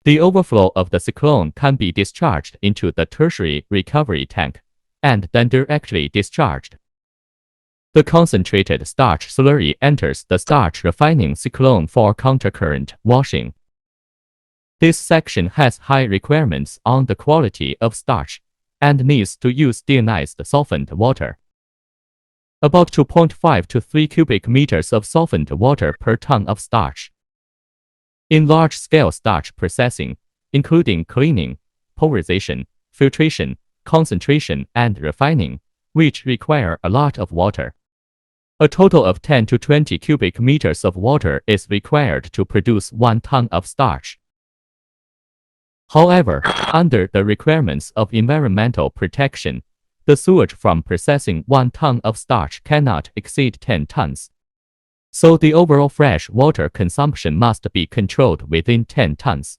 The overflow of the cyclone can be discharged into the tertiary recovery tank, and then directly discharged. The concentrated starch slurry enters the starch refining cyclone for countercurrent washing. This section has high requirements on the quality of starch, and needs to use deionized solvent water. About 2.5 to 3 cubic meters of solvent water per ton of starch. In large-scale starch processing, including cleaning, pulverization, filtration, concentration, and refining, which require a lot of water, a total of 10 to 20 cubic meters of water is required to produce 1 ton of starch. However, under the requirements of environmental protection, the sewage from processing 1 ton of starch cannot exceed 10 tons. So the overall fresh water consumption must be controlled within 10 tons.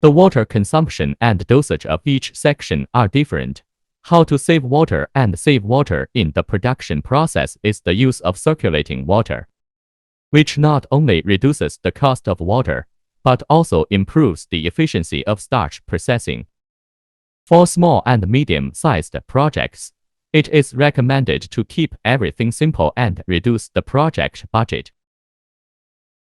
The water consumption and dosage of each section are different. How to save water and save water in the production process is the use of circulating water, which not only reduces the cost of water, but also improves the efficiency of starch processing. For small and medium-sized projects, it is recommended to keep everything simple and reduce the project budget.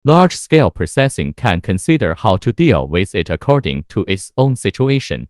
Large-scale processing can consider how to deal with it according to its own situation.